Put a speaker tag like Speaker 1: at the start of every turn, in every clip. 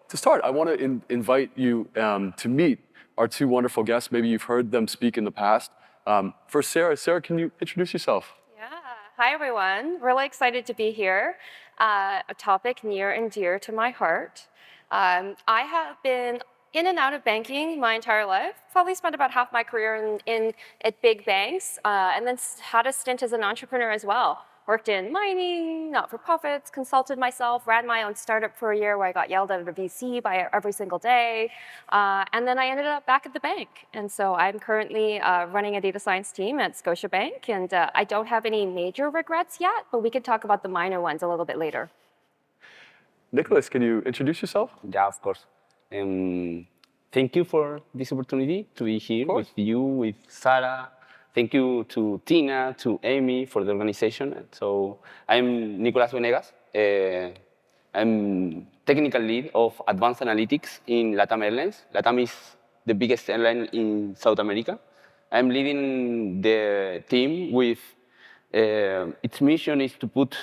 Speaker 1: to start, I want to invite you to meet our two wonderful guests. Maybe you've heard them speak in the past. First, Sarah. Sarah, can you introduce yourself?
Speaker 2: Yeah. Hi, everyone. Really excited to be here. A topic near and dear to my heart. I have been in and out of banking my entire life. Probably spent about half my career at big banks, and then had a stint as an entrepreneur as well. Worked in mining, not-for-profits, consulted myself, ran my own startup for a year where I got yelled at a VC by every single day. And then I ended up back at the bank. And so I'm currently running a data science team at Scotiabank. And I don't have any major regrets yet, but we can talk about the minor ones a little bit later.
Speaker 1: Nicolás, can you introduce yourself?
Speaker 3: Yeah, of course. Thank you for this opportunity to be here with you, with Sarah. Thank you to Tina, to Amy for the organization. So I'm Nicolás Venegas. I'm technical lead of advanced analytics in LATAM Airlines. LATAM is the biggest airline in South America. I'm leading the team with its mission is to put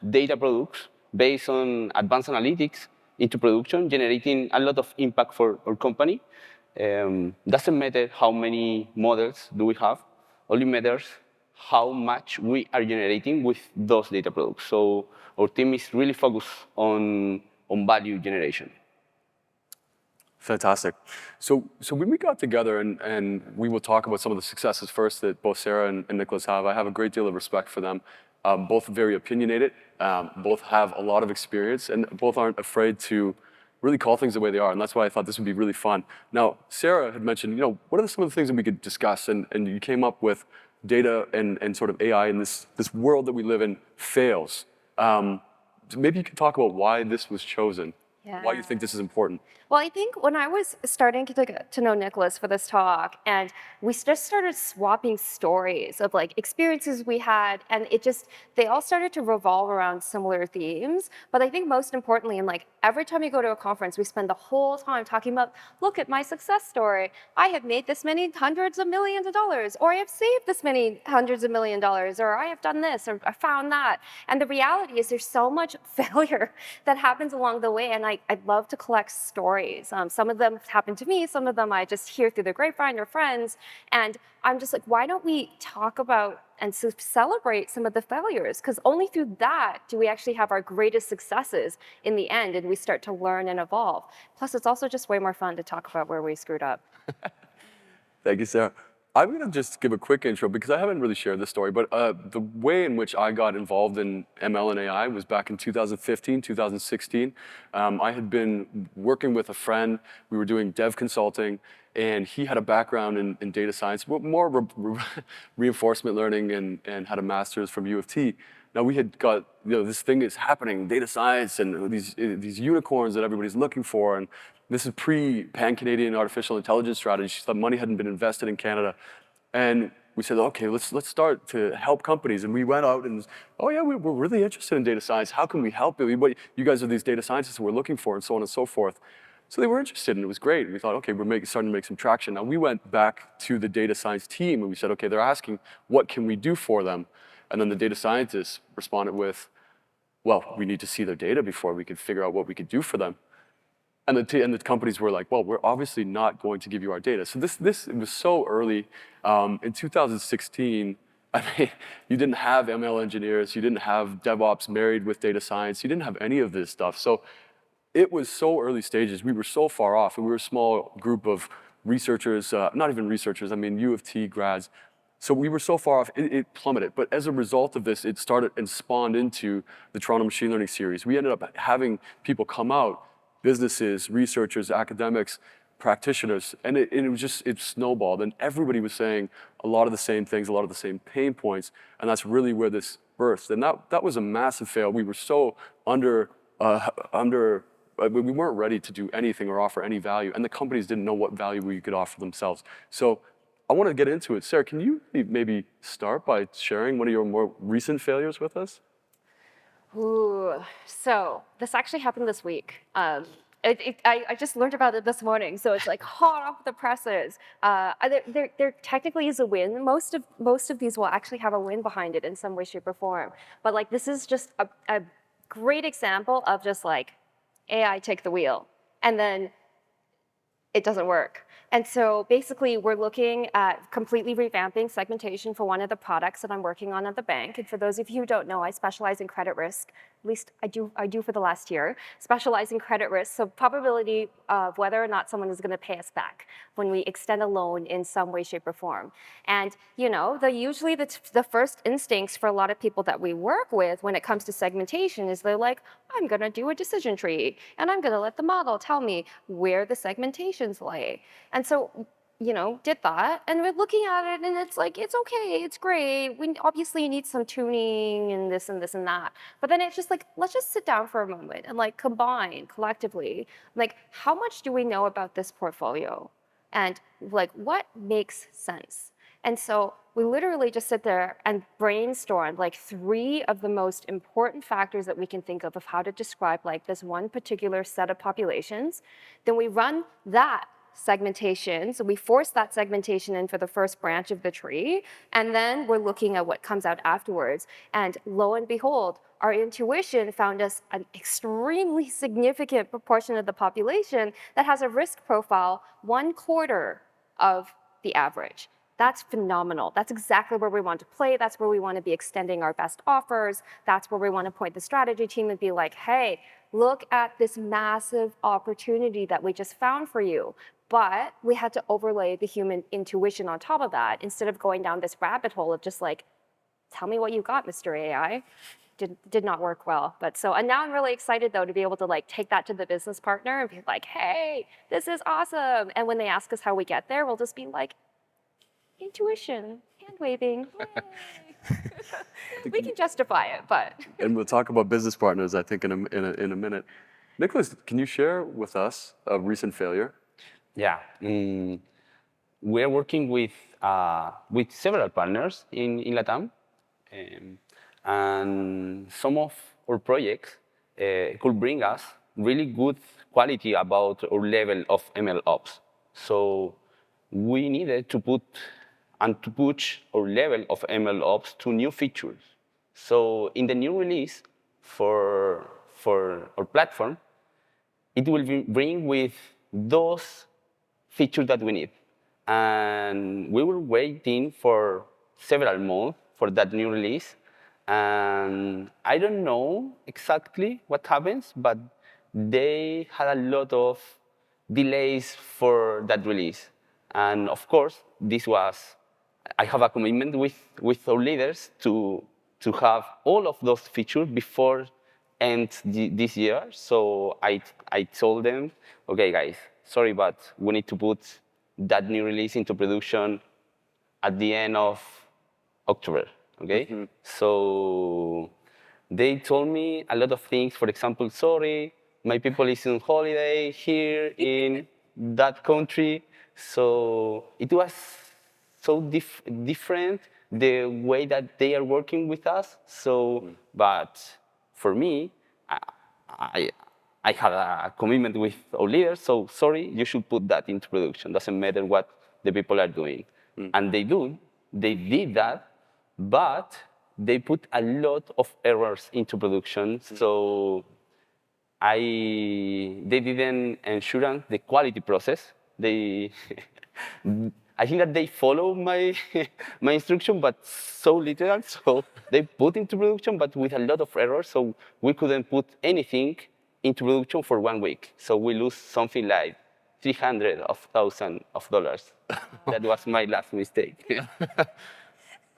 Speaker 3: data products based on advanced analytics into production, generating a lot of impact for our company. Doesn't matter how many models do we have, only matters how much we are generating with those data products. So our team is really focused on value generation.
Speaker 1: Fantastic. So when we got together, and we will talk about some of the successes first that both Sarah and Nicolás have. I have a great deal of respect for them. Both very opinionated, both have a lot of experience, and both aren't afraid to really call things the way they are. And that's why I thought this would be really fun. Now, Sarah had mentioned, what are some of the things that we could discuss? And you came up with data and sort of AI in this world that we live in fails. Maybe you could talk about why this was chosen, why you think this is important.
Speaker 2: Well, I think when I was starting to get to know Nicolás for this talk, and we just started swapping stories of like experiences we had, and they all started to revolve around similar themes. But I think most importantly, and like every time you go to a conference, we spend the whole time talking about, look at my success story. I have made this many hundreds of millions of dollars, or I have saved this many hundreds of million dollars, or I have done this, or I found that. And the reality is there's so much failure that happens along the way, and I'd love to collect stories. Some of them happen to me, some of them I just hear through the grapevine or friends, and I'm just like, why don't we talk about and celebrate some of the failures? Because only through that do we actually have our greatest successes in the end, and we start to learn and evolve. Plus, it's also just way more fun to talk about where we screwed up.
Speaker 1: Thank you, Sarah. I'm going to just give a quick intro because I haven't really shared this story, but the way in which I got involved in ML and AI was back in 2015, 2016. I had been working with a friend. We were doing dev consulting, and he had a background in data science, more reinforcement learning, and had a master's from U of T. Now we had got, this thing is happening, data science, and these unicorns that everybody's looking for, and this is pre-pan-Canadian artificial intelligence strategy. The money hadn't been invested in Canada. And we said, okay, let's start to help companies. And we went out and, oh yeah, we're really interested in data science. How can we help you? What you guys are these data scientists we're looking for, and so on and so forth. So they were interested, and it was great. And we thought, okay, we're starting to make some traction. Now we went back to the data science team, and we said, okay, they're asking, what can we do for them? And then the data scientists responded with, well, we need to see their data before we can figure out what we could do for them. And the companies were like, well, we're obviously not going to give you our data. So it was so early. In 2016, I mean, you didn't have ML engineers, you didn't have DevOps married with data science, you didn't have any of this stuff. So it was so early stages. We were so far off, and we were a small group of researchers, not even researchers, I mean U of T grads. So we were so far off, it plummeted. But as a result of this, it started and spawned into the Toronto Machine Learning Series. We ended up having people come out, businesses, researchers, academics, practitioners, and it snowballed, and everybody was saying a lot of the same things, a lot of the same pain points, and that's really where this birthed. And that was a massive fail. We were so we weren't ready to do anything or offer any value, and the companies didn't know what value we could offer themselves. So I want to get into it. Sarah, can you maybe start by sharing one of your more recent failures with us?
Speaker 2: Ooh, so this actually happened this week. I just learned about it this morning, so it's like hot off the presses. There technically is a win. Most of these will actually have a win behind it in some way, shape, or form. But like this is just a great example of just like AI take the wheel. and then it doesn't work. And so basically, we're looking at completely revamping segmentation for one of the products that I'm working on at the bank. And for those of you who don't know, I specialize in credit risk. At least I do for the last year. Specialize in credit risk, so probability of whether or not someone is going to pay us back when we extend a loan in some way, shape, or form. And usually the first instincts for a lot of people that we work with when it comes to segmentation is they're like, I'm going to do a decision tree, and I'm going to let the model tell me where the segmentations lay. And so, did that, and we're looking at it, and it's like, it's okay, it's great. We obviously need some tuning and this and this and that. But then it's just like, let's just sit down for a moment and like combine collectively, like, how much do we know about this portfolio? And like, what makes sense? And so we literally just sit there and brainstorm like 3 of the most important factors that we can think of how to describe like this one particular set of populations. Then we run that segmentation. So we force that segmentation in for the first branch of the tree, and then we're looking at what comes out afterwards. And lo and behold, our intuition found us an extremely significant proportion of the population that has a risk profile 1/4 of the average. That's phenomenal. That's exactly where we want to play. That's where we want to be extending our best offers. That's where we want to point the strategy team and be like, hey, look at this massive opportunity that we just found for you. But we had to overlay the human intuition on top of that instead of going down this rabbit hole of just like, tell me what you got, Mr. AI. Did not work well. And now I'm really excited though to be able to like take that to the business partner and be like, hey, this is awesome. And when they ask us how we get there, we'll just be like, intuition, hand waving. We can justify it, but.
Speaker 1: And we'll talk about business partners, I think, in a minute. Nicolás, can you share with us a recent failure?
Speaker 3: Yeah, we're working with several partners in LATAM, and some of our projects could bring us really good quality about our level of ML ops. So we needed to push our level of ML ops to new features. So in the new release for our platform, it will bring with those features that we need. And we were waiting for several months for that new release. And I don't know exactly what happens, but they had a lot of delays for that release. And of course, I have a commitment with our leaders to have all of those features before end this year. So I told them, okay, guys, sorry, but we need to put that new release into production at the end of October, okay? Mm-hmm. So they told me a lot of things. For example, sorry, my people is on holiday here in that country. So it was so different the way that they are working with us. So, but for me, I had a commitment with our leaders, so sorry, you should put that into production. Doesn't matter what the people are doing. And they did that, but they put a lot of errors into production. So they didn't ensure the quality process. I think that they follow my instruction, but so literal. So they put into production, but with a lot of errors. So we couldn't put anything into production for 1 week. So we lose something like $300,000. That was my last mistake.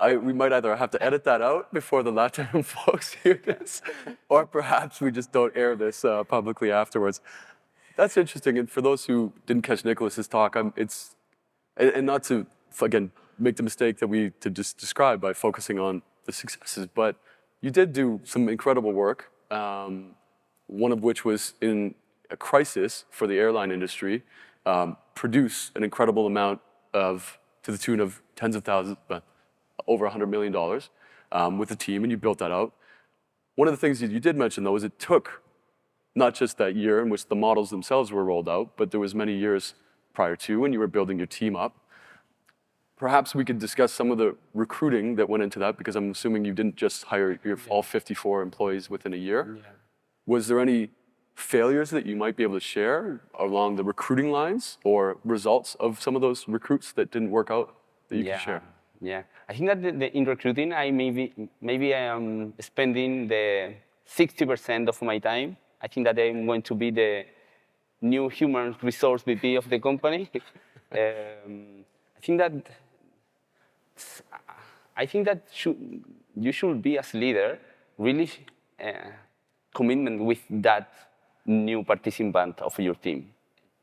Speaker 1: We might either have to edit that out before the LATAM folks hear this, or perhaps we just don't air this publicly afterwards. That's interesting. And for those who didn't catch Nicolás's talk, and not to, again, make the mistake to just describe by focusing on the successes, but you did do some incredible work, one of which was in a crisis for the airline industry, produce an incredible amount to the tune of tens of thousands, over $100 million with a team, and you built that out. One of the things that you did mention, though, is it took not just that year in which the models themselves were rolled out, but there was many years prior to when you were building your team up. Perhaps we could discuss some of the recruiting that went into that, because I'm assuming you didn't just hire all 54 employees within a year. Yeah. Was there any failures that you might be able to share along the recruiting lines or results of some of those recruits that didn't work out that you can share?
Speaker 3: Yeah. I think that in recruiting, maybe I am spending the 60% of my time. I think that I'm going to be the new human resource VP of the company. I think that you should be as leader really commitment with that new participant of your team.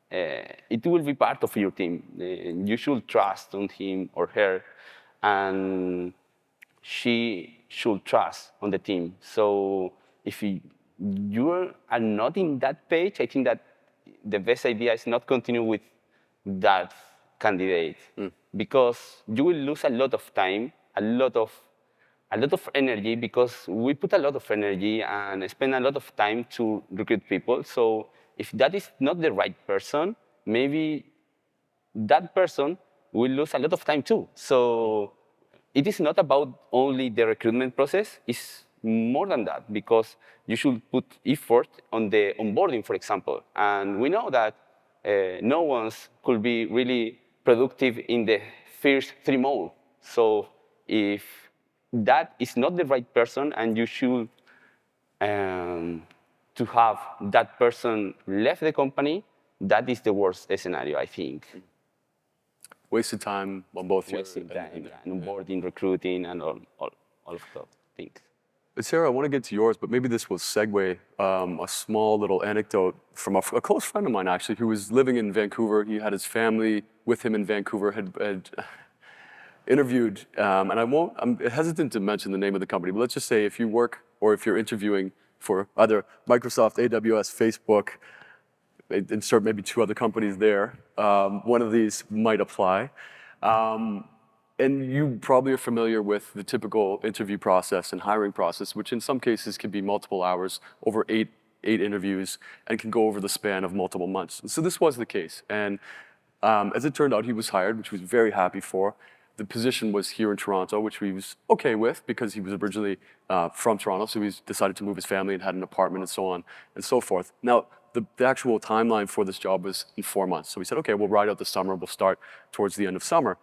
Speaker 3: It will be part of your team. You should trust on him or her, and she should trust on the team. So if you are not in that page, I think that the best idea is not continue with that candidate because you will lose a lot of time, a lot of energy because we put a lot of energy and spend a lot of time to recruit people. So if that is not the right person, maybe that person will lose a lot of time too. So it is not about only the recruitment process, it's more than that because you should put effort on the onboarding, for example. And we know that no one could be really productive in the first 3 months. So if that is not the right person and you should to have that person left the company, that is the worst scenario, I think.
Speaker 1: Wasted time on both
Speaker 3: Wasting time, and onboarding, recruiting, and all of those things.
Speaker 1: Sarah, I want to get to yours, but maybe this will segue a small little anecdote from a close friend of mine, actually, who was living in Vancouver. He had his family with him in Vancouver, had interviewed, and I'm hesitant to mention the name of the company, but let's just say if you work or if you're interviewing for either Microsoft, AWS, Facebook, insert maybe 2 other companies there, one of these might apply. And you probably are familiar with the typical interview process and hiring process, which in some cases can be multiple hours, over eight interviews, and can go over the span of multiple months. So this was the case. And as it turned out, he was hired, which he was very happy for. The position was here in Toronto, which he was okay with because he was originally from Toronto, so he decided to move his family and had an apartment and so on and so forth. Now, the actual timeline for this job was in 4 months. So we said, okay, we'll ride out the summer. We'll start towards the end of summer.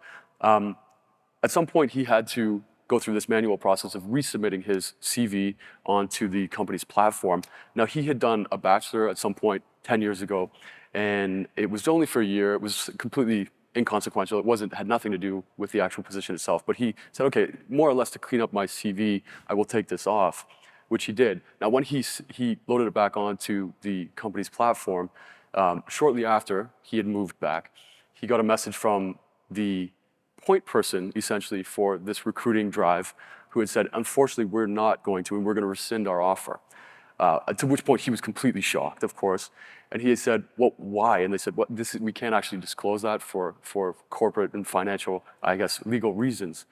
Speaker 1: At some point, he had to go through this manual process of resubmitting his CV onto the company's platform. Now, he had done a bachelor at some point 10 years ago, and it was only for a year. It was completely inconsequential. It had nothing to do with the actual position itself. But he said, okay, more or less to clean up my CV, I will take this off, which he did. Now, when he loaded it back onto the company's platform, shortly after he had moved back, he got a message from the point person, essentially, for this recruiting drive, who had said, unfortunately, we're not going to, and we're going to rescind our offer. To which point he was completely shocked, of course. And he had said, well, why? And they said, well, we can't actually disclose that for corporate and financial, I guess, legal reasons.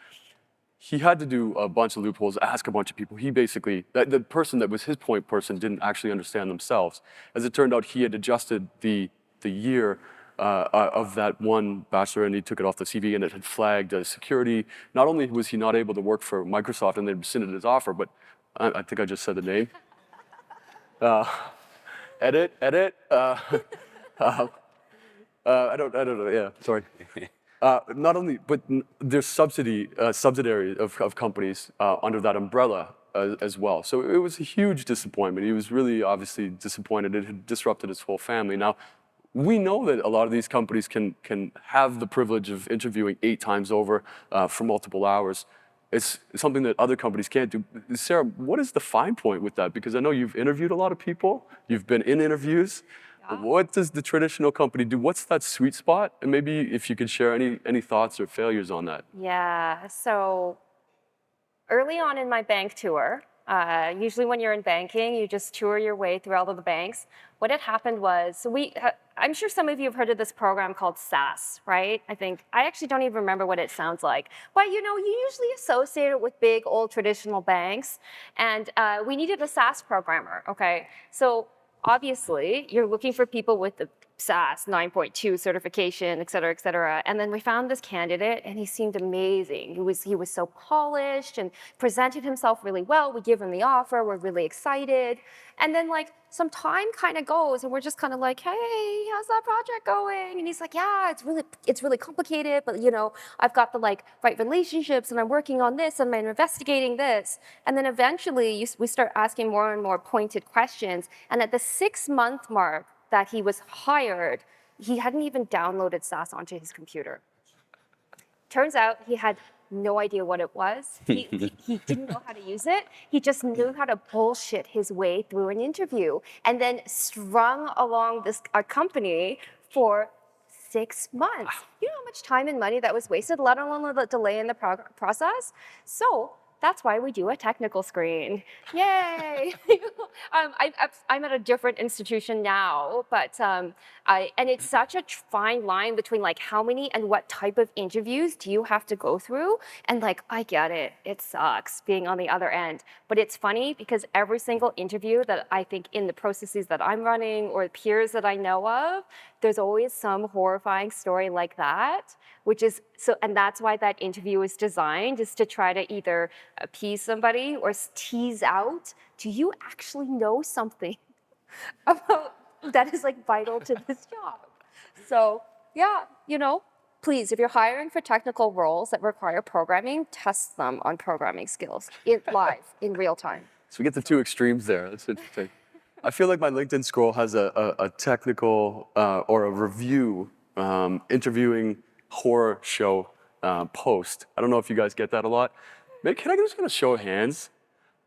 Speaker 1: He had to do a bunch of loopholes, ask a bunch of people. He basically, the person that was his point person didn't actually understand themselves. As it turned out, he had adjusted the year of that one bachelor, and he took it off the CV, and it had flagged as security. Not only was he not able to work for Microsoft, and they rescinded his offer, but I think I just said the name. Edit. I don't know. Yeah, sorry. Not only, but there's subsidiary of companies under that umbrella as well. So it was a huge disappointment. He was really obviously disappointed. It had disrupted his whole family. Now, we know that a lot of these companies can have the privilege of interviewing 8 times over for multiple hours. It's something that other companies can't do. Sarah, what is the fine point with that? Because I know you've interviewed a lot of people. You've been in interviews. Yeah. What does the traditional company do? What's that sweet spot? And maybe if you could share any thoughts or failures on that.
Speaker 2: Yeah, so early on in my bank tour, usually when you're in banking, you just tour your way through all of the banks. What had happened was, I'm sure some of you have heard of this program called SAS, right? I actually don't even remember what it sounds like. But you usually associate it with big old traditional banks. And we needed a SAS programmer, okay? So obviously, you're looking for people with the SAS 9.2 certification, et cetera, et cetera. And then we found this candidate and he seemed amazing. He was so polished and presented himself really well. We give him the offer, we're really excited. And then like some time kind of goes and we're just kind of like, hey, how's that project going? And he's like, yeah, it's really complicated, but you know, I've got the like right relationships and I'm working on this and I'm investigating this. And then eventually we start asking more and more pointed questions. And at the 6-month mark, that he was hired, he hadn't even downloaded SAS onto his computer. Turns out he had no idea what it was. He didn't know how to use it. He just knew how to bullshit his way through an interview and then strung along our company for 6 months. You know how much time and money that was wasted, let alone the delay in the process? So that's why we do a technical screen. Yay! I'm at a different institution now, but and it's such a fine line between like how many and what type of interviews do you have to go through? And like, I get it, it sucks being on the other end, but it's funny because every single interview that I think in the processes that I'm running or peers that I know of, there's always some horrifying story like that, which is so, and that's why that interview is designed, is to try to either appease somebody or tease out, do you actually know something about that is like vital to this job? So yeah, you know, please, if you're hiring for technical roles that require programming, test them on programming skills live in real time.
Speaker 1: So we get the two extremes there. That's interesting. I feel like my LinkedIn scroll has a technical or a review interviewing horror show post. I don't know if you guys get that a lot. Maybe, can I just get a show of hands?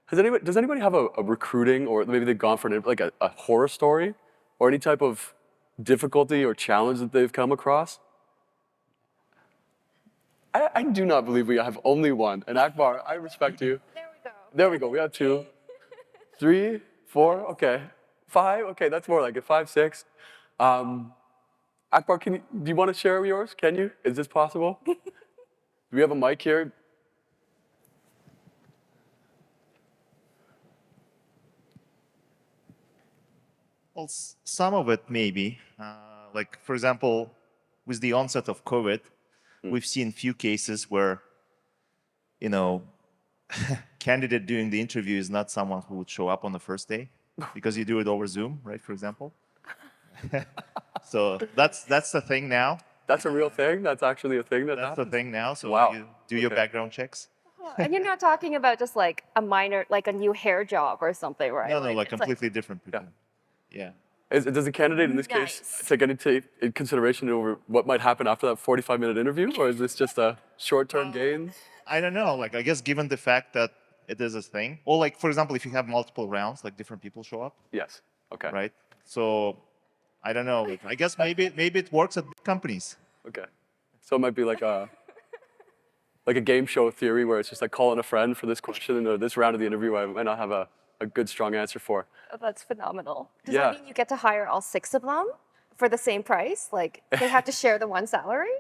Speaker 1: Does anybody have a recruiting, or maybe they've gone for like a horror story or any type of difficulty or challenge that they've come across? I do not believe we have only one. And Akbar, I respect you.
Speaker 2: There we go.
Speaker 1: There we go. We have 2, 3, 4. Okay, 5. Okay, that's more like it. 5, 6. Akbar, do you want to share yours? Can you? Is this possible? Do we have a mic here?
Speaker 4: Well, some of it maybe. Like, for example, with the onset of COVID, we've seen few cases where, you know, candidate doing the interview is not someone who would show up on the first day because you do it over Zoom, right, for example. So that's the thing now.
Speaker 1: That's a real thing? That's actually a thing that
Speaker 4: That's
Speaker 1: happens?
Speaker 4: the thing now. So
Speaker 1: Wow.
Speaker 4: you do your background checks.
Speaker 2: And you're not talking about just like a minor, like a new hair job or something, right?
Speaker 4: No, like
Speaker 2: it's
Speaker 4: completely different people. Yeah.
Speaker 1: Does the candidate in this case
Speaker 2: Nice.
Speaker 1: take any in consideration over what might happen after that 45-minute interview, or is this just a short-term gain?
Speaker 4: I don't know. Like, I guess given the fact that it is a thing, or like, for example, if you have multiple rounds, like different people show up,
Speaker 1: Yes. Okay.
Speaker 4: right? So I don't know. Like, I guess maybe it works at big companies.
Speaker 1: Okay. So it might be like a game show theory where it's just like calling a friend for this question or this round of the interview I might not have a good, strong answer for.
Speaker 2: Oh, that's phenomenal. Does
Speaker 1: Yeah.
Speaker 2: that mean you get to hire all 6 of them for the same price? Like they have to share the one salary?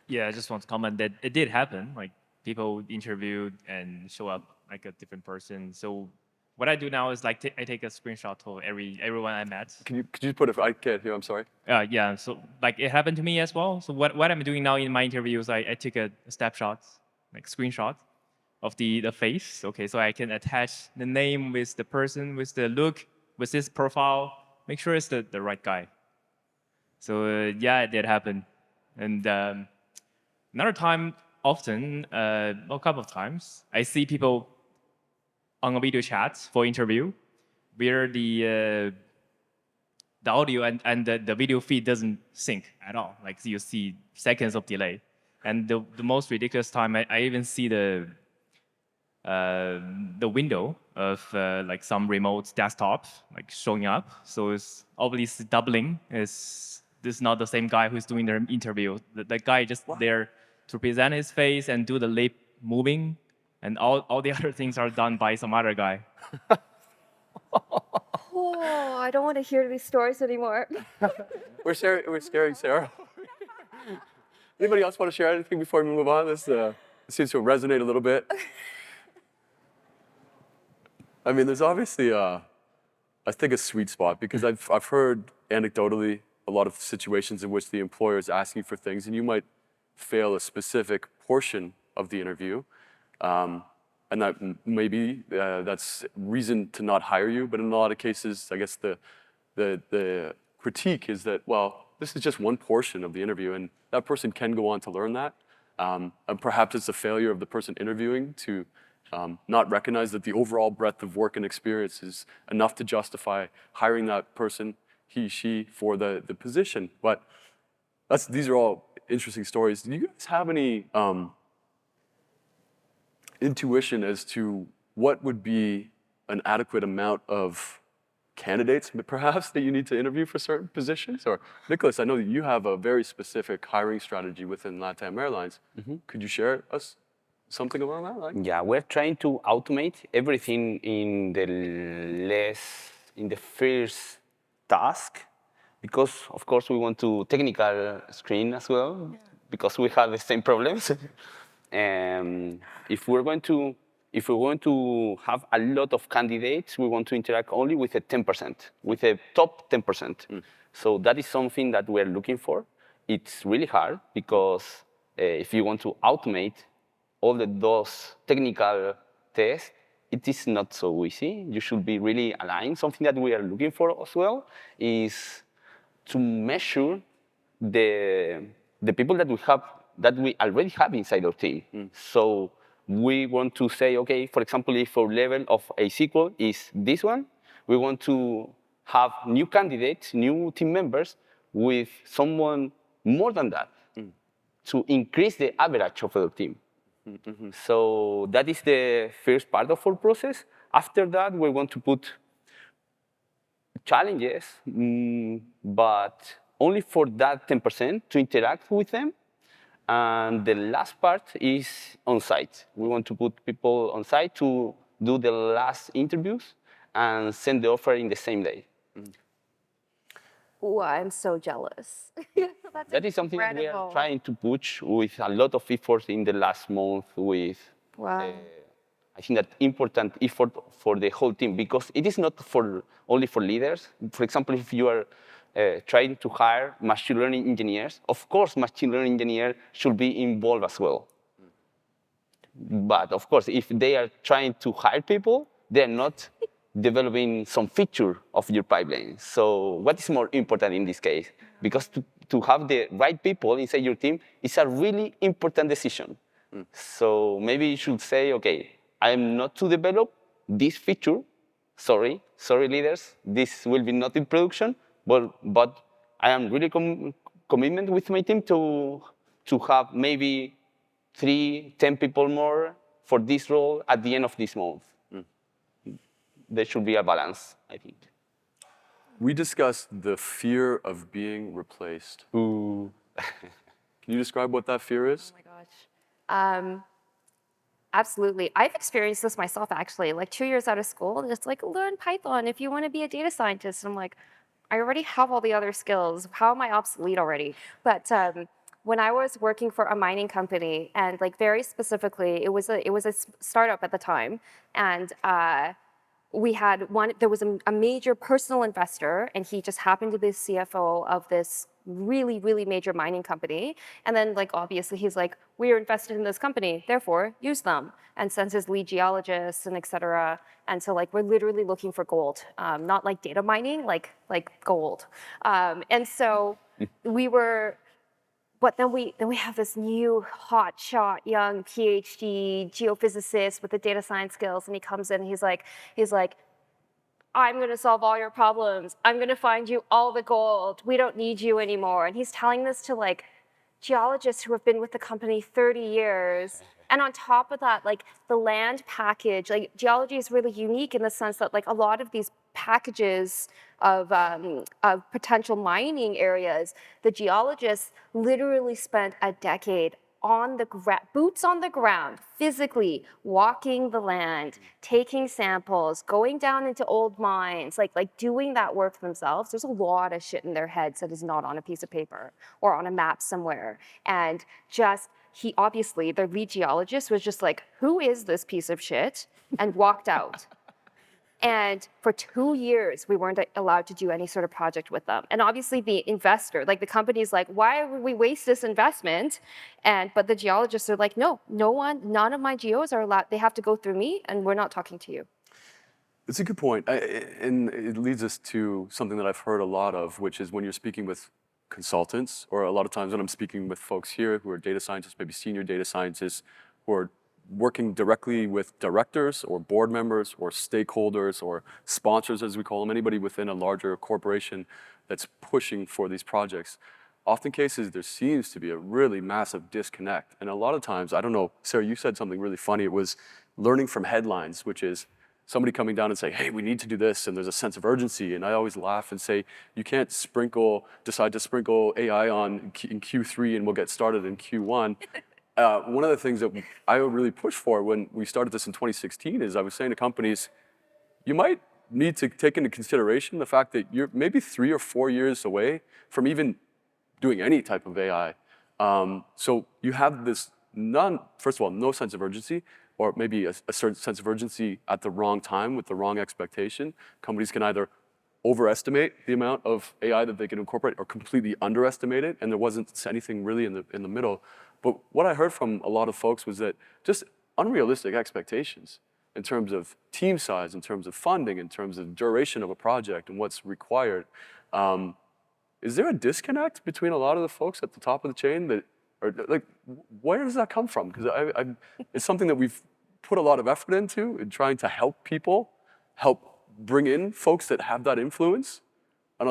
Speaker 5: Yeah, I just want to comment that it did happen. Like people interviewed and show up like a different person. So what I do now is like I take a screenshot of everyone I met.
Speaker 1: Could you put it? I can't hear. I'm sorry.
Speaker 5: Yeah, so like it happened to me as well. So what I'm doing now in my interviews, I take a snapshot, like screenshot of the face. Okay, so I can attach the name with the person, with the look, with his profile, make sure it's the right guy. So yeah, it did happen. And another time, often, a couple of times, I see people on a video chat for interview where the audio and the video feed doesn't sync at all. Like you see seconds of delay. And the most ridiculous time, I even see the window of like some remote desktop like showing up. So it's obviously doubling. This is not the same guy who's doing the interview. The guy just there to present his face and do the lip moving, and all the other things are done by some other guy.
Speaker 2: Oh, I don't want to hear these stories anymore.
Speaker 1: We're scaring Sarah. Anybody else want to share anything before we move on? This seems to resonate a little bit. I mean, there's obviously I think a sweet spot because I've heard anecdotally a lot of situations in which the employer is asking for things, and you might fail a specific portion of the interview, and that maybe that's reason to not hire you. But in a lot of cases, I guess the critique is that, well, this is just one portion of the interview, and that person can go on to learn that. And perhaps it's a failure of the person interviewing to not recognize that the overall breadth of work and experience is enough to justify hiring that person, he, she, for the position. But these are all interesting stories. Do you guys have any intuition as to what would be an adequate amount of candidates, perhaps, that you need to interview for certain positions? Or Nicolás, I know that you have a very specific hiring strategy within LATAM Airlines. Could you share us something around that? Like?
Speaker 3: Yeah, we're trying to automate everything in the first task, because of course we want to technical screen as well, because we have the same problems. If we're going to have a lot of candidates, we want to interact only with the 10%, with the top 10%. So that is something that we're looking for. It's really hard because if you want to automate all those technical tests, it is not so easy. You should be really aligned. Something that we are looking for as well is to measure the people that we already have inside our team. So we want to say, okay, for example, if our level of a SQL is this one, we want to have new candidates, new team members with someone more than that to increase the average of our team. So that is the first part of our process. After that, we want to put challenges, but only for that 10% to interact with them. And the last part is on-site. We want to put people on-site to do the last interviews and send the offer in the same day.
Speaker 2: Ooh, I'm so jealous.
Speaker 3: That is something that we are trying to push with a lot of effort in the last month with, I think, that important effort for the whole team, because it is not only for leaders. For example, if you are trying to hire machine learning engineers, of course, machine learning engineers should be involved as well. But of course, if they are trying to hire people, they are not developing some feature of your pipeline. So what is more important in this case? Because to have the right people inside your team is a really important decision. So maybe you should say, okay, I am not to develop this feature. Sorry, leaders, this will be not in production, but I am really commitment with my team to have maybe 10 people more for this role at the end of this month. There should be a balance, I think.
Speaker 1: We discussed the fear of being replaced.
Speaker 3: Ooh.
Speaker 1: Can you describe what that fear is?
Speaker 2: Oh my gosh. Absolutely. I've experienced this myself, actually. Like 2 years out of school, and it's like, learn Python if you want to be a data scientist. And I'm like, I already have all the other skills. How am I obsolete already? But when I was working for a mining company, and like very specifically, it was a startup at the time, and there was a major personal investor, and he just happened to be the CFO of this really, really major mining company. And then, like, obviously, he's like, we are invested in this company, therefore, use them. And sends his lead geologists and et cetera. And so, like, we're literally looking for gold, not like data mining, like gold. And so but then we have this new hotshot young PhD geophysicist with the data science skills, and he comes in and he's like, I'm going to solve all your problems. I'm going to find you all the gold. We don't need you anymore. And he's telling this to like geologists who have been with the company 30 years. And on top of that, like the land package, like geology is really unique in the sense that like a lot of these packages of potential mining areas, the geologists literally spent a decade on the boots on the ground, physically walking the land, taking samples, going down into old mines, like doing that work themselves. There's a lot of shit in their heads that is not on a piece of paper or on a map somewhere. And he obviously, their lead geologist was just like, who is this piece of shit? And walked out. And for 2 years, we weren't allowed to do any sort of project with them. And obviously the investor, like the company's like, why would we waste this investment? But the geologists are like, no, none of my geos are allowed. They have to go through me and we're not talking to you.
Speaker 1: It's a good point. And it leads us to something that I've heard a lot of, which is when you're speaking with consultants, or a lot of times when I'm speaking with folks here who are data scientists, maybe senior data scientists, who are working directly with directors or board members or stakeholders or sponsors, as we call them, anybody within a larger corporation that's pushing for these projects. Often cases, there seems to be a really massive disconnect. And a lot of times, I don't know, Sarah, you said something really funny. It was learning from headlines, which is somebody coming down and saying, hey, we need to do this, and there's a sense of urgency. And I always laugh and say, you can't decide to sprinkle AI on in Q3 and we'll get started in Q1. One of the things that I really pushed for when we started this in 2016 is I was saying to companies, you might need to take into consideration the fact that you're maybe 3 or 4 years away from even doing any type of AI. So you have this first of all, no sense of urgency, or maybe a certain sense of urgency at the wrong time with the wrong expectation. Companies can either overestimate the amount of AI that they can incorporate or completely underestimate it, and there wasn't anything really in the middle. But what I heard from a lot of folks was that just unrealistic expectations in terms of team size, in terms of funding, in terms of duration of a project and what's required. Is there a disconnect between a lot of the folks at the top of the chain that, or like, where does that come from? Because it's something that we've put a lot of effort into in trying to help people, help bring in folks that have that influence. I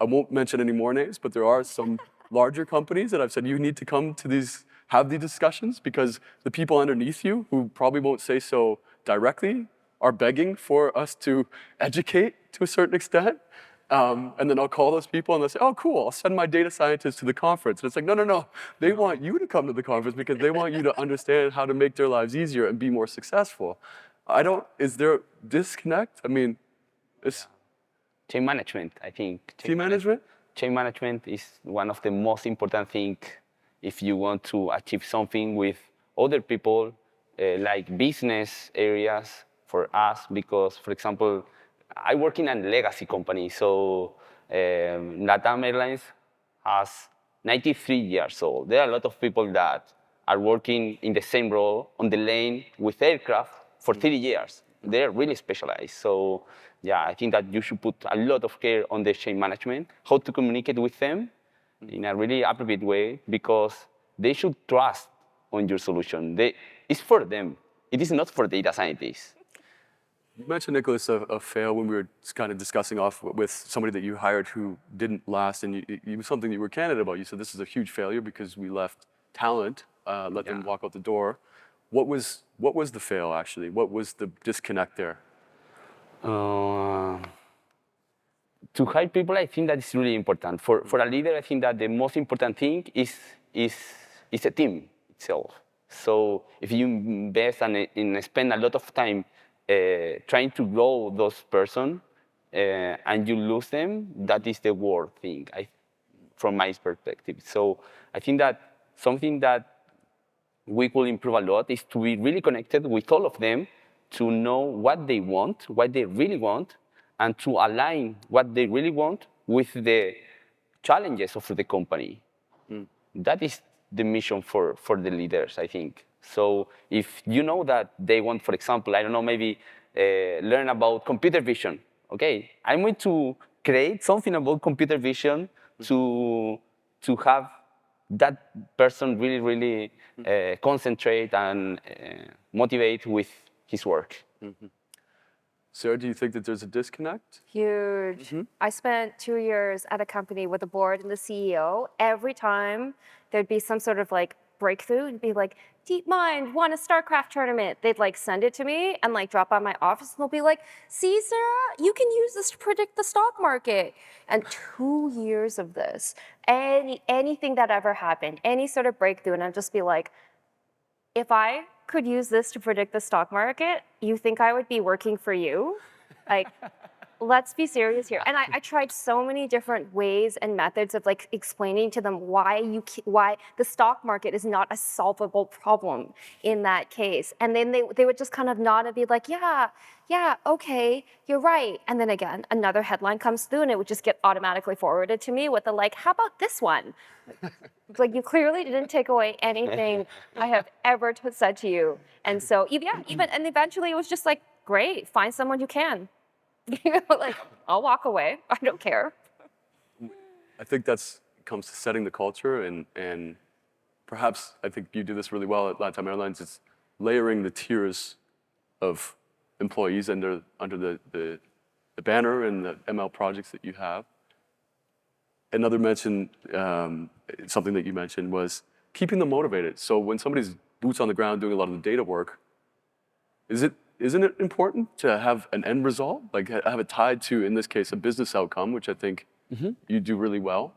Speaker 1: won't mention any more names, but there are some larger companies that I've said, you need to come to have these discussions, because the people underneath you, who probably won't say so directly, are begging for us to educate to a certain extent. And then I'll call those people and they'll say, oh, cool, I'll send my data scientists to the conference. And it's like, no. They want you to come to the conference because they want you to understand how to make their lives easier and be more successful. Is there a disconnect? I mean, it's...
Speaker 3: Chain management, I think.
Speaker 1: Team management?
Speaker 3: Chain management is one of the most important things if you want to achieve something with other people, like business areas for us, because, for example, I work in a legacy company, so LATAM Airlines has 93 years old. There are a lot of people that are working in the same role on the lane with aircraft for 30 years. They're really specialized. So yeah, I think that you should put a lot of care on the chain management, how to communicate with them in a really appropriate way, because they should trust on your solution. It's for them. It is not for data scientists.
Speaker 1: You mentioned, Nicolás, a fail when we were kind of discussing off with somebody that you hired who didn't last, and it was something you were candid about. You said this is a huge failure because we left talent, let them walk out the door. What was the fail, actually? What was the disconnect there?
Speaker 3: To hire people, I think that is really important. For a leader, I think that the most important thing is a team itself. So if you invest and spend a lot of time trying to grow those person and you lose them, that is the worst thing, from my perspective. So I think that something that we could improve a lot is to be really connected with all of them, to know what they want, what they really want, and to align what they really want with the challenges of the company. That is the mission for the leaders, I think. So if you know that they want, for example, I don't know, maybe learn about computer vision. Okay, I'm going to create something about computer vision to have that person really concentrate and motivate with his work.
Speaker 1: Sarah, do you think that there's a disconnect?
Speaker 2: Huge. I spent 2 years at a company with the board and the CEO. Every time there'd be some sort of like breakthrough, it'd be like, DeepMind won a StarCraft tournament. They'd like send it to me and like drop by my office and they'll be like, see, Sarah, you can use this to predict the stock market. And 2 years of this, anything that ever happened, any sort of breakthrough, and I'd just be like, if I could use this to predict the stock market, you think I would be working for you? Like, let's be serious here. And I tried so many different ways and methods of like explaining to them why the stock market is not a solvable problem in that case. And then they would just kind of nod and be like, yeah, okay, you're right. And then again, another headline comes through and it would just get automatically forwarded to me with the like, how about this one? It's like, you clearly didn't take away anything I have ever said to you. And so, and eventually it was just like, great, find someone who can. Like, I'll walk away. I don't care.
Speaker 1: I think that's comes to setting the culture, and perhaps I think you do this really well at LATAM Airlines. It's layering the tiers of employees under the banner and the ML projects that you have. Another mention, something that you mentioned was keeping them motivated. So when somebody's boots on the ground doing a lot of the data work, isn't it important to have an end result? Like have it tied to, in this case, a business outcome, which I think you do really well,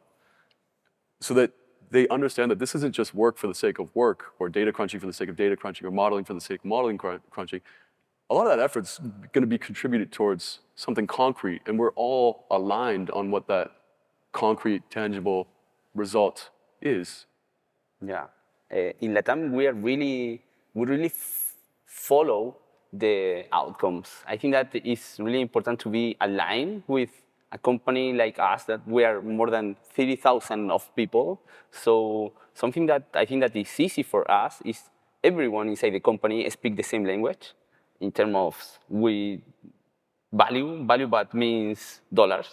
Speaker 1: so that they understand that this isn't just work for the sake of work, or data crunching for the sake of data crunching, or modeling for the sake of modeling crunching. A lot of that effort's going to be contributed towards something concrete, and we're all aligned on what that concrete, tangible result is.
Speaker 3: Yeah. In LATAM, we really follow the outcomes. I think that it's really important to be aligned with a company like us, that we are more than 30,000 of people. So something that I think that is easy for us is everyone inside the company speak the same language in terms of value, but means dollars.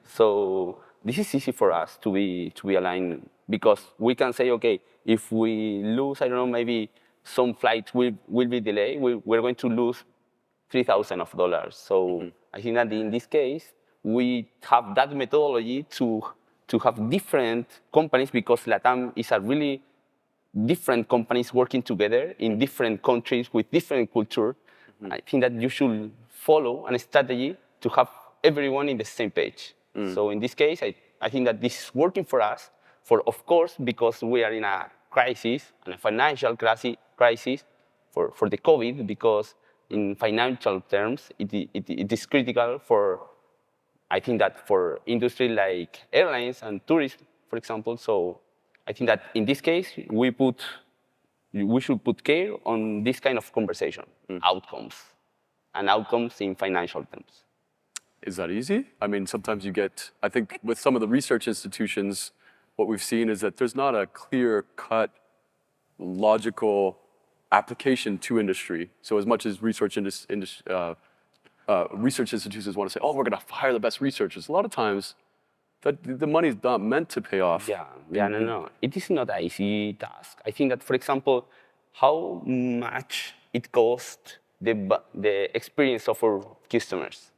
Speaker 3: So this is easy for us to be aligned, because we can say, okay, if we lose, I don't know, maybe some flights will be delayed, we're going to lose $3,000. So I think that in this case, we have that methodology to have different companies, because LATAM is a really different companies working together in different countries with different culture. I think that you should follow a strategy to have everyone in the same page. So in this case, I think that this is working for us, of course, because we are in a crisis, and a financial crisis for the COVID, because in financial terms, it is critical for, I think that for industry like airlines and tourism, for example. So I think that in this case, we should put care on this kind of conversation, outcomes in financial terms.
Speaker 1: Is that easy? I mean, sometimes you get, I think with some of the research institutions, what we've seen is that there's not a clear-cut, logical application to industry. So as much as research institutions want to say, oh, we're going to hire the best researchers, a lot of times that the money is not meant to pay off.
Speaker 3: No. It is not an easy task. I think that, for example, how much it costs the experience of our customers.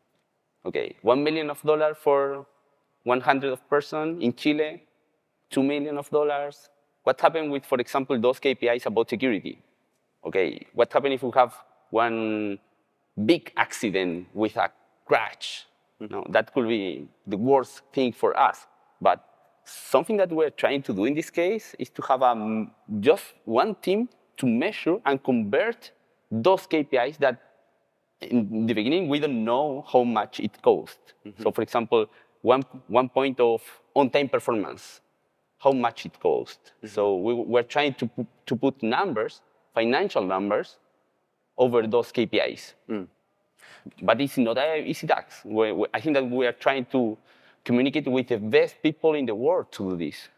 Speaker 3: Okay, $1 million for 100 person in Chile, $2 million. What happened with, for example, those KPIs about security? Okay, what happened if we have one big accident with a crash? No, that could be the worst thing for us. But something that we're trying to do in this case is to have just one team to measure and convert those KPIs that in the beginning we don't know how much it costs. So for example, one point of on-time performance, how much it costs. So we're trying to put numbers, financial numbers, over those KPIs. But it's not an easy task. I think that we are trying to communicate with the best people in the world to do this.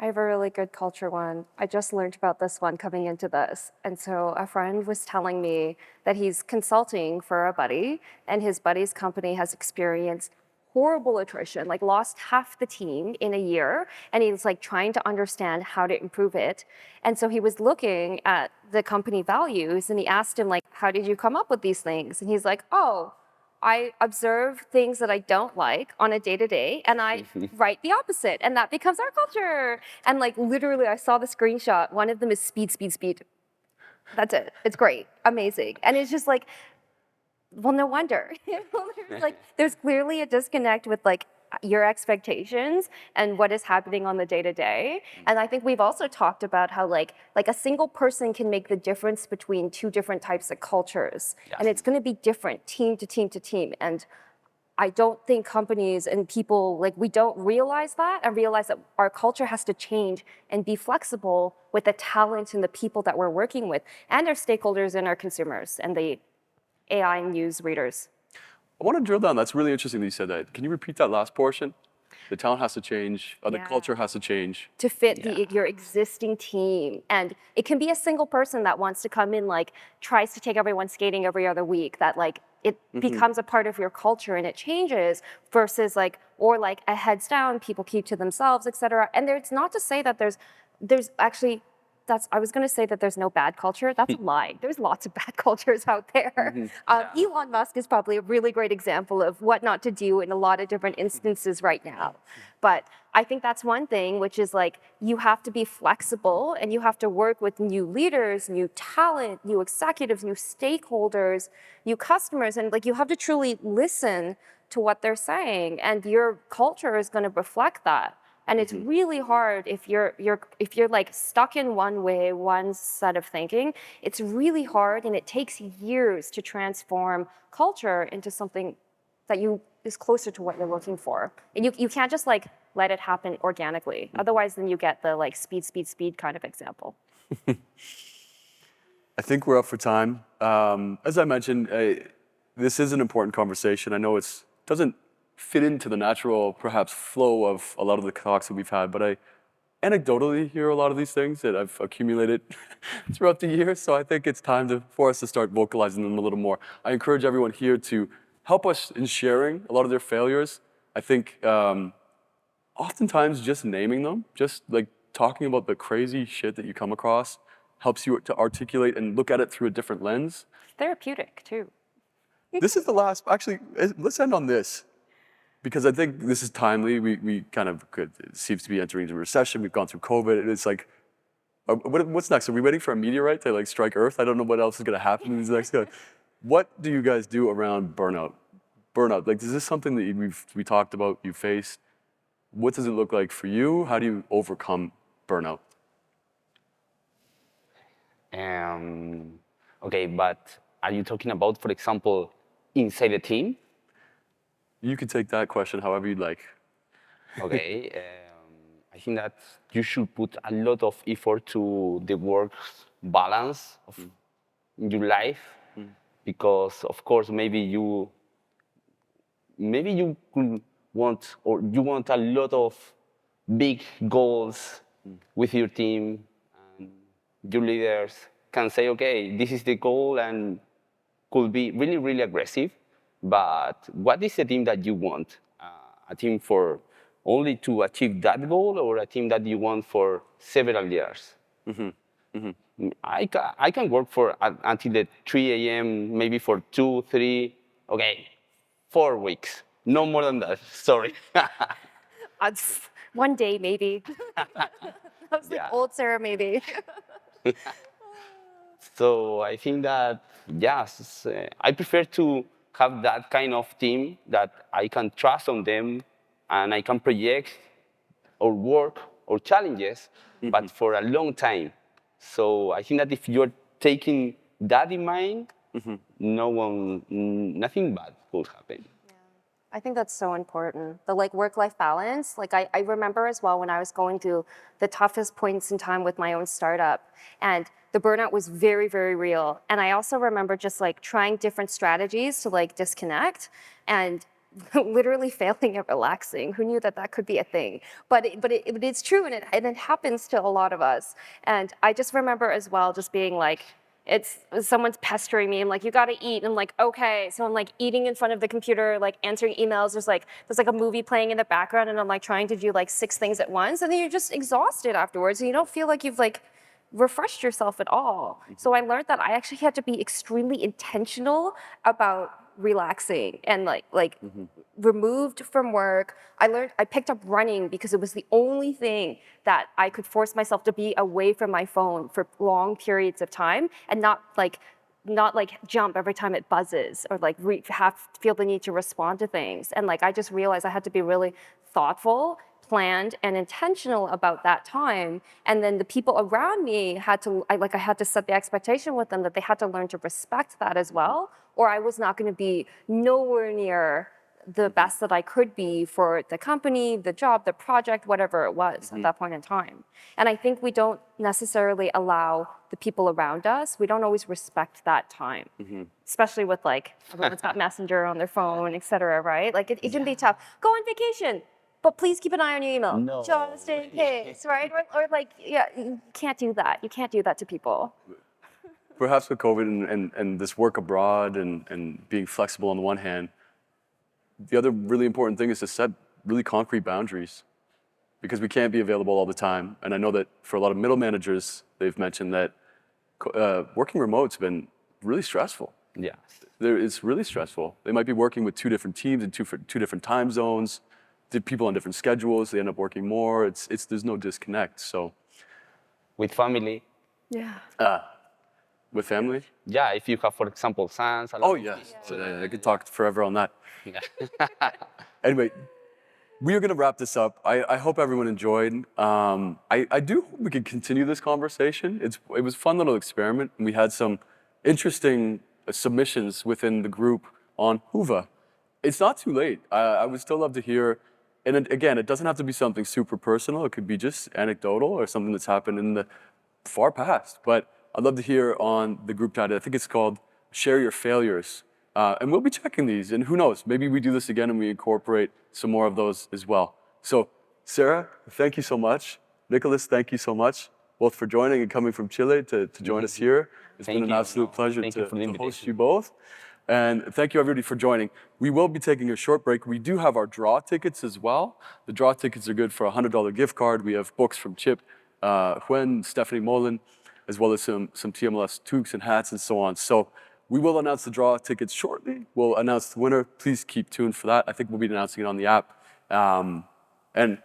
Speaker 2: I have a really good culture one. I just learned about this one coming into this. And so a friend was telling me that he's consulting for a buddy, and his buddy's company has experienced horrible attrition, like lost half the team in a year, and he's like trying to understand how to improve it. And so he was looking at the company values, and he asked him, like, how did you come up with these things? And he's like, oh, I observe things that I don't like on a day-to-day, and I write the opposite, and that becomes our culture. And like literally, I saw the screenshot. One of them is speed, speed, speed. That's it. It's great, amazing, and it's just like, well, no wonder. There's clearly a disconnect with like your expectations and what is happening on the day to day. And I think we've also talked about how like a single person can make the difference between two different types of cultures. And it's going to be different team to team to team. And I don't think companies and people, like, we don't realize that and realize that our culture has to change and be flexible with the talent and the people that we're working with and our stakeholders and our consumers and the AI news readers.
Speaker 1: I want to drill down. That's really interesting that you said that. Can you repeat that last portion? The talent has to change, or the culture has to change.
Speaker 2: To fit your existing team. And it can be a single person that wants to come in, like, tries to take everyone skating every other week, that like, it becomes a part of your culture and it changes versus like, or like a heads down, people keep to themselves, et cetera. And it's not to say that there's actually, I was going to say that there's no bad culture. That's a lie. There's lots of bad cultures out there. Elon Musk is probably a really great example of what not to do in a lot of different instances right now. But I think that's one thing, which is like, you have to be flexible and you have to work with new leaders, new talent, new executives, new stakeholders, new customers. And like, you have to truly listen to what they're saying. And your culture is going to reflect that. And it's really hard if you're like stuck in one way, one set of thinking. It's really hard, and it takes years to transform culture into something that is closer to what you're looking for. And you can't just like let it happen organically. Otherwise, then you get the like speed kind of example.
Speaker 1: I think we're up for time. As I mentioned, this is an important conversation. I know it doesn't fit into the natural, perhaps, flow of a lot of the talks that we've had, but I anecdotally hear a lot of these things that I've accumulated throughout the years, so I think it's time for us to start vocalizing them a little more. I encourage everyone here to help us in sharing a lot of their failures. I think oftentimes just naming them, just like talking about the crazy shit that you come across helps you to articulate and look at it through a different lens.
Speaker 2: Therapeutic, too.
Speaker 1: This is the last, actually, let's end on this. Because I think this is timely. We kind of it seems to be entering into a recession. We've gone through COVID. And it's like, what's next? Are we waiting for a meteorite to like strike Earth? I don't know what else is going to happen in these next. What do you guys do around burnout? Like, is this something that we talked about? You faced. What does it look like for you? How do you overcome burnout?
Speaker 3: Okay, but are you talking about, for example, inside the team?
Speaker 1: You can take that question however you'd like.
Speaker 3: Okay, I think that you should put a lot of effort to the work balance of your life, because of course maybe you could want, or you want a lot of big goals with your team, and your leaders can say, okay, this is the goal, and could be really, really aggressive. But what is the team that you want? A team for only to achieve that goal, or a team that you want for several years? I can work for until the 3 a.m., maybe for 2, 3, 4 weeks. No more than that, sorry.
Speaker 2: One day, maybe. I was like, old Sarah, maybe.
Speaker 3: So I think that, yes, I prefer to have that kind of team that I can trust on them, and I can project or work or challenges, but for a long time. So I think that if you're taking that in mind, nothing bad will happen.
Speaker 2: I think that's so important. The like work-life balance. Like I remember as well when I was going through the toughest points in time with my own startup, and the burnout was very, very real. And I also remember just like trying different strategies to like disconnect and literally failing at relaxing. Who knew that that could be a thing? But it's true, and it happens to a lot of us. And I just remember as well just being like, someone's pestering me. I'm like, you gotta eat. And I'm like, okay. So I'm like eating in front of the computer, like answering emails. There's like a movie playing in the background, and I'm like trying to do like 6 things at once. And then you're just exhausted afterwards, and you don't feel like you've like refreshed yourself at all. So I learned that I actually had to be extremely intentional about relaxing and like removed from work. I picked up running because it was the only thing that I could force myself to be away from my phone for long periods of time and not like not like jump every time it buzzes or like feel the need to respond to things. And like I just realized I had to be really thoughtful, planned, and intentional about that time. And then the people around me had to I had to set the expectation with them that they had to learn to respect that as well, or I was not going to be nowhere near the best that I could be for the company, the job, the project, whatever it was at that point in time. And I think we don't necessarily allow the people around us, we don't always respect that time, especially with like everyone's got Messenger on their phone, et cetera, right? Like it can be tough. Go on vacation, but please keep an eye on your email,
Speaker 3: No.
Speaker 2: just in case, right? Or like, yeah, you can't do that. You can't do that to people.
Speaker 1: Perhaps with COVID and this work abroad and being flexible on the one hand, the other really important thing is to set really concrete boundaries because we can't be available all the time. And I know that for a lot of middle managers, they've mentioned that working remote's been really stressful.
Speaker 3: Yeah.
Speaker 1: It's really stressful. They might be working with two different teams in two different time zones, people on different schedules. They end up working more. There's no disconnect. So,
Speaker 3: With family.
Speaker 2: Yeah.
Speaker 1: with family.
Speaker 3: Yeah, if you have, for example, sons.
Speaker 1: Oh yes, I could talk forever on that. Anyway, we are going to wrap this up. I hope everyone enjoyed. I do hope we can continue this conversation. It was a fun little experiment, and we had some interesting submissions within the group on Huva. It's not too late. I would still love to hear. And again, it doesn't have to be something super personal. It could be just anecdotal or something that's happened in the far past. But I'd love to hear on the group chat. I think it's called Share Your Failures. And we'll be checking these. And who knows, maybe we do this again and we incorporate some more of those as well. So Sarah, thank you so much. Nicolás, thank you so much, both for joining and coming from Chile to join us here. It's been an absolute pleasure to host you both. And thank you everybody for joining. We will be taking a short break. We do have our draw tickets as well. The draw tickets are good for a $100 gift card. We have books from Chip, Huen, Stephanie Mullen, as well as some TMLS toques and hats and so on. So we will announce the draw tickets shortly. We'll announce the winner. Please keep tuned for that. I think we'll be announcing it on the app. And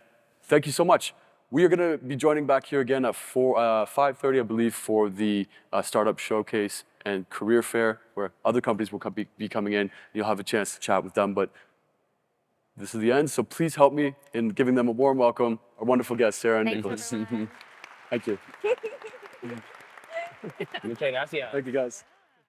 Speaker 1: thank you so much. We are going to be joining back here again at 5:30, I believe, for the Startup Showcase and Career Fair, where other companies will be coming in. You'll have a chance to chat with them. But this is the end, so please help me in giving them a warm welcome. Our wonderful guests, Sarah and
Speaker 2: Thanks,
Speaker 1: Nicolás.
Speaker 2: everyone.
Speaker 1: Thank you.
Speaker 3: Muchas gracias.
Speaker 1: Thank you, guys.